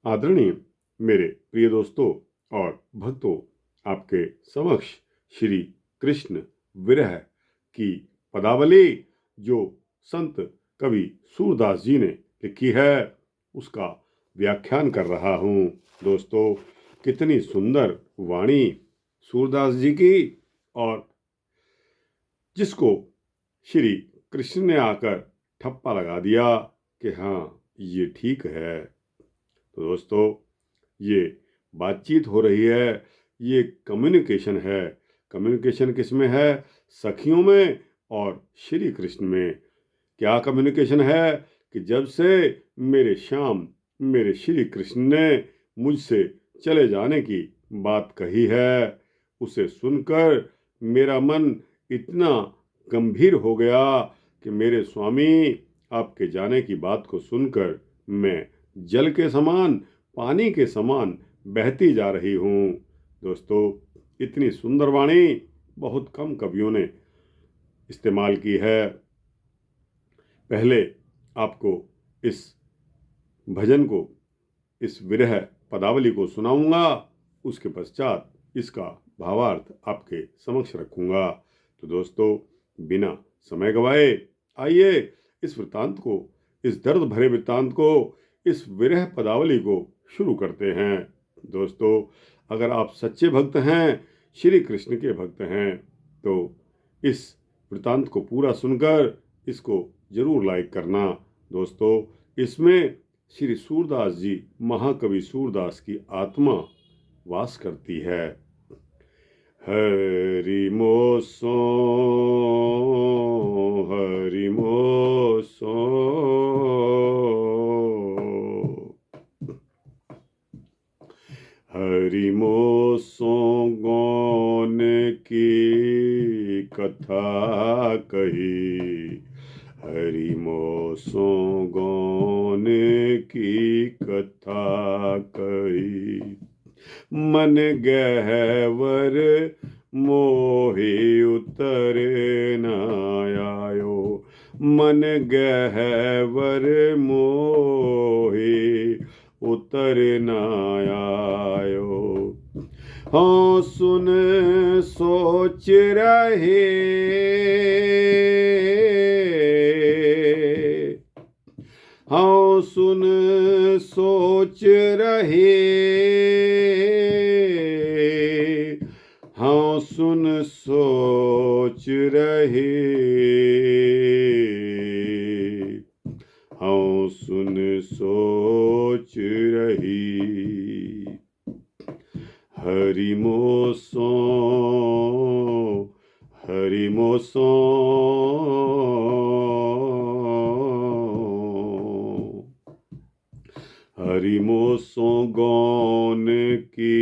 आदरणीय मेरे प्रिय दोस्तों और भक्तों, आपके समक्ष श्री कृष्ण विरह की पदावली जो संत कवि सूरदास जी ने लिखी है उसका व्याख्यान कर रहा हूँ। दोस्तों, कितनी सुंदर वाणी सूरदास जी की, और जिसको श्री कृष्ण ने आकर ठप्पा लगा दिया कि हाँ, ये ठीक है। तो दोस्तों, ये बातचीत हो रही है, ये कम्युनिकेशन है। कम्युनिकेशन किस में है? सखियों में और श्री कृष्ण में। क्या कम्युनिकेशन है कि जब से मेरे श्याम, मेरे श्री कृष्ण ने मुझसे चले जाने की बात कही है, उसे सुनकर मेरा मन इतना गंभीर हो गया कि मेरे स्वामी, आपके जाने की बात को सुनकर मैं जल के समान, पानी के समान बहती जा रही हूँ। दोस्तों, इतनी सुंदर वाणी बहुत कम कवियों ने इस्तेमाल की है। पहले आपको इस भजन को, इस विरह पदावली को सुनाऊंगा, उसके पश्चात इसका भावार्थ आपके समक्ष रखूंगा। तो दोस्तों, बिना समय गवाए आइए इस वृत्तांत को, इस दर्द भरे वृत्तांत को, इस विरह पदावली को शुरू करते हैं। दोस्तों, अगर आप सच्चे भक्त हैं, श्री कृष्ण के भक्त हैं, तो इस वृत्तांत को पूरा सुनकर इसको जरूर लाइक करना। दोस्तों, इसमें श्री सूरदास जी, महाकवि सूरदास की आत्मा वास करती है। हरि मोसो, हरि मोसो, हरि मोसो गौन की कथा कही, हरि मोसो गौन की कथा कही। मन गहवर मोहि उतर न आयो, मन गहवर मोहि उतर न आयो। हाँ सुन सोच रहे, हाँ सुन सोच रहे, हाँ सुन सोच रहे, हाँ सुन सोच रही। हरि मोसो, हरि मोसो, हरि मोसो गौन की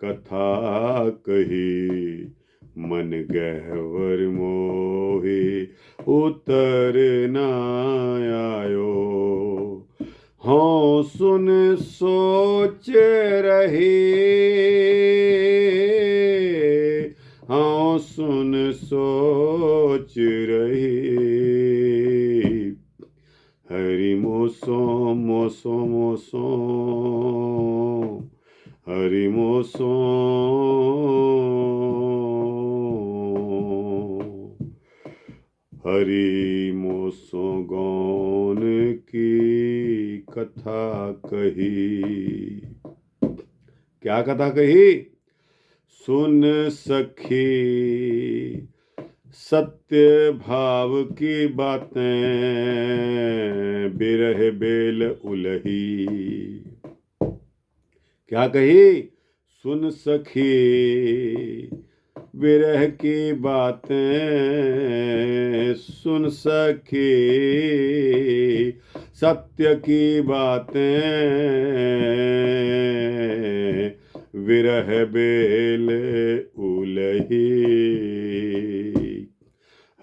कथा कही, मन गहवर मोहि उतर न आयो। हाँ सुन सोच रहे, हाँ सुन सोच रहे। हरि मोसो मोसो मोसो, हरि मोसो, हरि मोसो गौन की कथा कही। क्या कथा कही? सुन सखी सत्य भाव की बातें, बिरह बेल उलही। क्या कही? सुन सखी विरह की बातें, सुन सखी सत्य की बातें, विरह बेल उलही।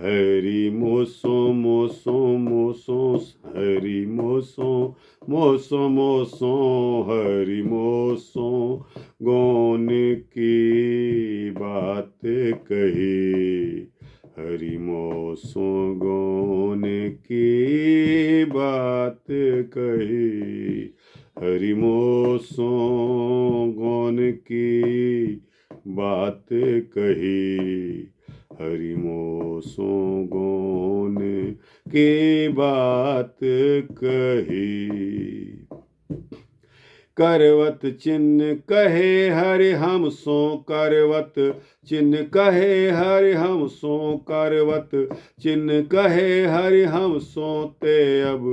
हरि मोसो मोसो मोसो, हरि मोसो मोसो मोसो, हरि मोसो गौन की बात कही, हरिमोसो गौन की बात कही, हरिमोसो गौन की बात कही, हरिमोसो गौन की बात कही। करवत चिन्ह कहे हरि हम सो करवत चिन्ह कहे हरि हम सो करवत चिन्ह कहे हरि हम सो ते अब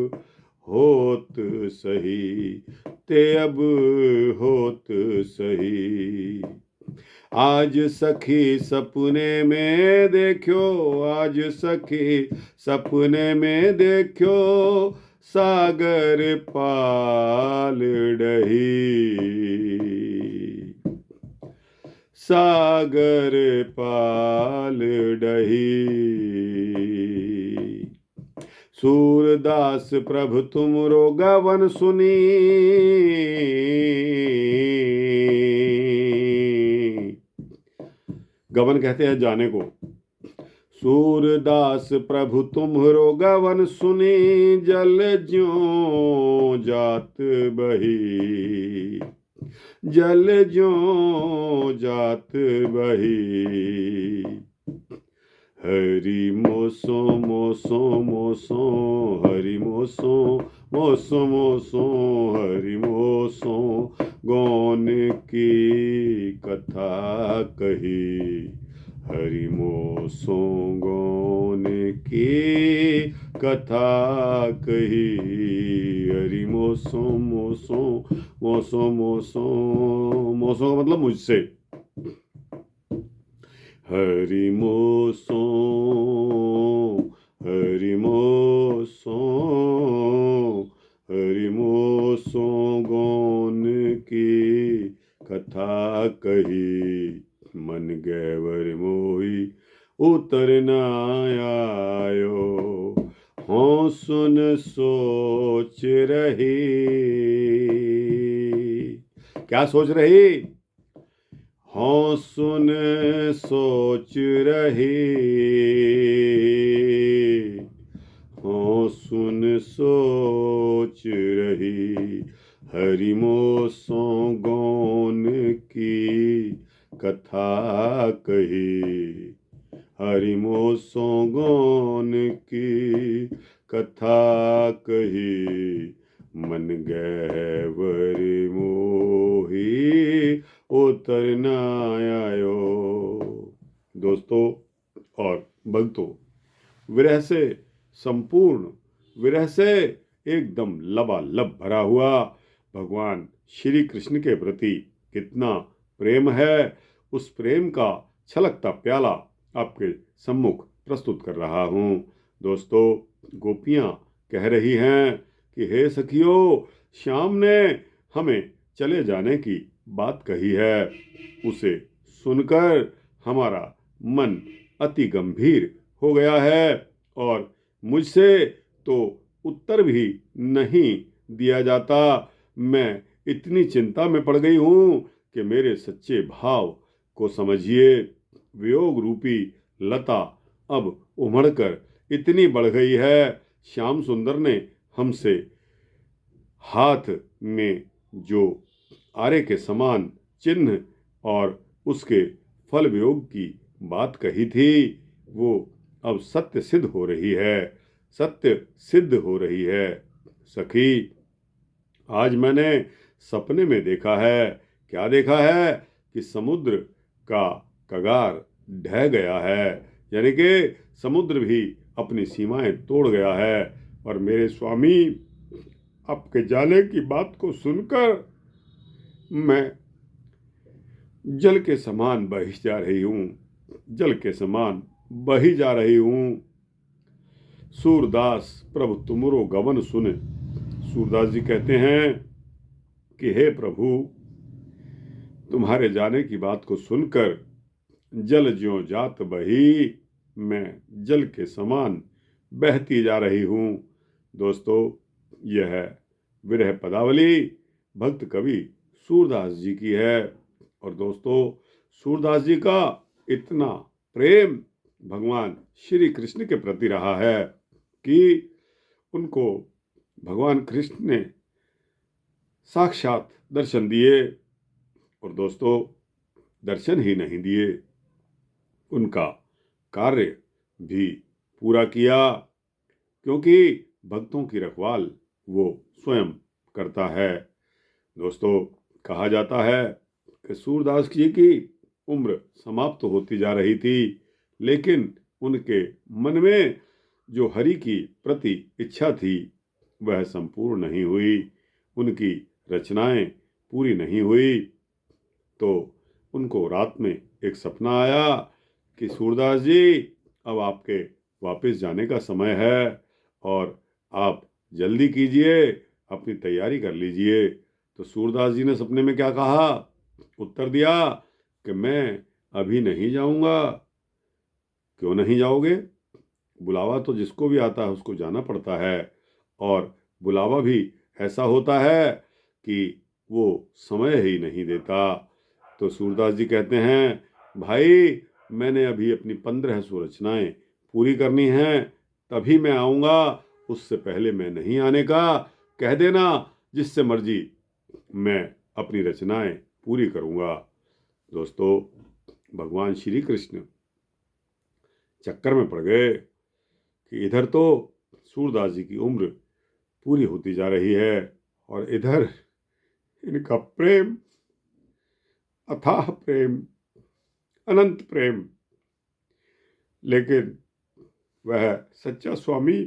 होत सही, ते अब होत सही। आज सखी सपने में देखो, आज सखी सपने में देखो, सागर पाल डही, सागर पाल डही। सूरदास प्रभु तुमरो गवन सुनी, गवन कहते हैं जाने को। सूरदास प्रभु तुम्हरो गवन सुनी, जल ज्यों जात बही, जल ज्यों जात बही। हरि मोसो मोसो मोसो, हरि मोसो मोसो मोसो, हरि मोसो गौन की कथा कही, हरि मोसो गौन की कथा कही, हरि मोसो मोसो मोसो मोसो, मोसो का मतलब मुझसे, हरि मोसो, हरि मोसो, हरि मोसो गौन की कथा कही, मन गैवर मोही उतर न आयो, हों सुन सोच रही। क्या सोच रही? हों सुन सोच रही, हों सुन सोच रही। हरि मोसो गौन की कथा कही, हरि मोसो गौन की कथा कही, मन गैवर मोही उतर न आयो। दोस्तों और भक्तों, विरह से संपूर्ण, विरह से एकदम लबालब भरा हुआ भगवान श्री कृष्ण के प्रति कितना प्रेम है, उस प्रेम का छलकता प्याला आपके सम्मुख प्रस्तुत कर रहा हूँ। दोस्तों, गोपियाँ कह रही हैं कि हे सखियों, श्याम ने हमें चले जाने की बात कही है, उसे सुनकर हमारा मन अति गंभीर हो गया है और मुझसे तो उत्तर भी नहीं दिया जाता। मैं इतनी चिंता में पड़ गई हूँ कि मेरे सच्चे भाव को समझिए। वियोग रूपी लता अब उमड़कर इतनी बढ़ गई है, श्याम सुंदर ने हमसे हाथ में जो आरे के समान चिन्ह और उसके फल वियोग की बात कही थी, वो अब सत्य सिद्ध हो रही है, सत्य सिद्ध हो रही है। सखी, आज मैंने सपने में देखा है, क्या देखा है कि समुद्र का कगार ढह गया है, यानी कि समुद्र भी अपनी सीमाएं तोड़ गया है और मेरे स्वामी आपके जाने की बात को सुनकर मैं जल के समान बही जा रही हूँ, जल के समान बही जा रही हूँ। सूरदास प्रभु तुमरो गवन सुने। सूरदास जी कहते हैं कि हे प्रभु, तुम्हारे जाने की बात को सुनकर जल ज्यों जात बही, मैं जल के समान बहती जा रही हूँ। दोस्तों, यह विरह पदावली भक्त कवि सूरदास जी की है और दोस्तों, सूरदास जी का इतना प्रेम भगवान श्री कृष्ण के प्रति रहा है कि उनको भगवान कृष्ण ने साक्षात दर्शन दिए, और दोस्तों दर्शन ही नहीं दिए, उनका कार्य भी पूरा किया, क्योंकि भक्तों की रखवाल वो स्वयं करता है। दोस्तों कहा जाता है कि सूरदास जी की उम्र समाप्त होती जा रही थी, लेकिन उनके मन में जो हरि की प्रति इच्छा थी वह संपूर्ण नहीं हुई, उनकी रचनाएं पूरी नहीं हुई। तो उनको रात में एक सपना आया कि सूरदास जी अब आपके वापस जाने का समय है और आप जल्दी कीजिए, अपनी तैयारी कर लीजिए। तो सूरदास जी ने सपने में क्या कहा? उत्तर दिया कि मैं अभी नहीं जाऊंगा। क्यों नहीं जाओगे? बुलावा तो जिसको भी आता है उसको जाना पड़ता है, और बुलावा भी ऐसा होता है कि वो समय ही नहीं देता। तो सूरदास जी कहते हैं, भाई मैंने अभी अपनी 1500 रचनाएं पूरी करनी हैं, तभी मैं आऊँगा, उससे पहले मैं नहीं आने का। कह देना जिससे मर्जी, मैं अपनी रचनाएं पूरी करूँगा। दोस्तों भगवान श्री कृष्ण चक्कर में पड़ गए कि इधर तो सूरदास जी की उम्र पूरी होती जा रही है और इधर इनका प्रेम, अथाह प्रेम, अनंत प्रेम, लेकिन वह सच्चा स्वामी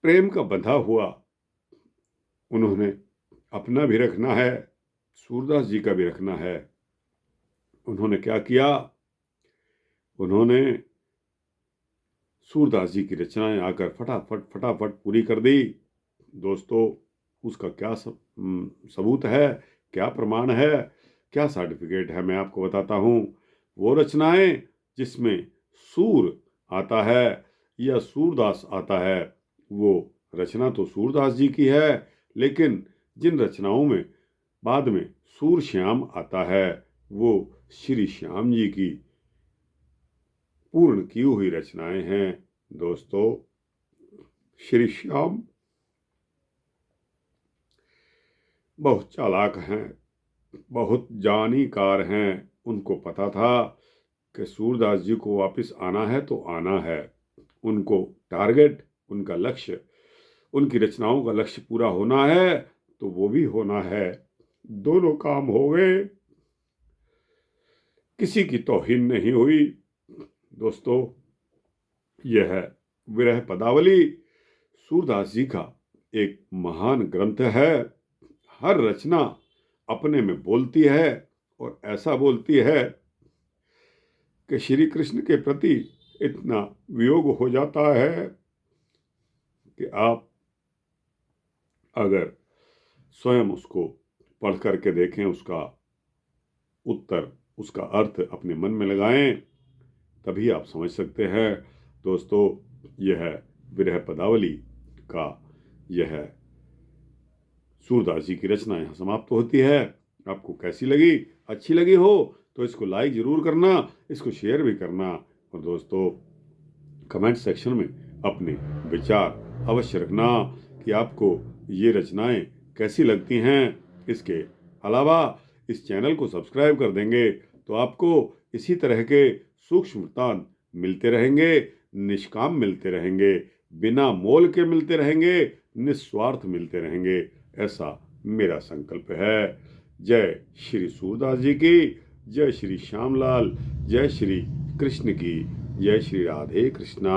प्रेम का बंधा हुआ, उन्होंने अपना भी रखना है, सूरदास जी का भी रखना है। उन्होंने क्या किया? उन्होंने सूरदास जी की रचनाएं आकर फटाफट पूरी कर दी। दोस्तों उसका क्या सबूत है, क्या प्रमाण है, क्या सर्टिफिकेट है, मैं आपको बताता हूँ। वो रचनाएं जिसमें सूर आता है या सूरदास आता है, वो रचना तो सूरदास जी की है, लेकिन जिन रचनाओं में बाद में सूर श्याम आता है, वो श्री श्याम जी की पूर्ण की हुई रचनाएं हैं। दोस्तों श्री श्याम बहुत चालाक हैं, बहुत जानीकार हैं। उनको पता था कि सूरदास जी को वापस आना है तो आना है। उनको टारगेट, उनका लक्ष्य, उनकी रचनाओं का लक्ष्य पूरा होना है तो वो भी होना है। दोनों काम हो गए, किसी की तौहीन नहीं हुई। दोस्तों यह है विरह पदावली, सूरदास जी का एक महान ग्रंथ है। हर रचना अपने में बोलती है, और ऐसा बोलती है कि श्री कृष्ण के प्रति इतना वियोग हो जाता है कि आप अगर स्वयं उसको पढ़ करके देखें, उसका उत्तर, उसका अर्थ अपने मन में लगाएं, तभी आप समझ सकते हैं। दोस्तों यह विरह पदावली का यह सूरदास जी की रचना यहाँ समाप्त होती है। आपको कैसी लगी? अच्छी लगी हो तो इसको लाइक जरूर करना, इसको शेयर भी करना, और दोस्तों कमेंट सेक्शन में अपने विचार अवश्य रखना कि आपको ये रचनाएं कैसी लगती हैं। इसके अलावा इस चैनल को सब्सक्राइब कर देंगे तो आपको इसी तरह के सूक्ष्म वृत्तांत मिलते रहेंगे, निष्काम मिलते रहेंगे, बिना मोल के मिलते रहेंगे, निस्वार्थ मिलते रहेंगे। ऐसा मेरा संकल्प है। जय श्री सूरदास जी की, जय श्री श्यामलाल, जय श्री कृष्ण की, जय श्री राधे कृष्णा।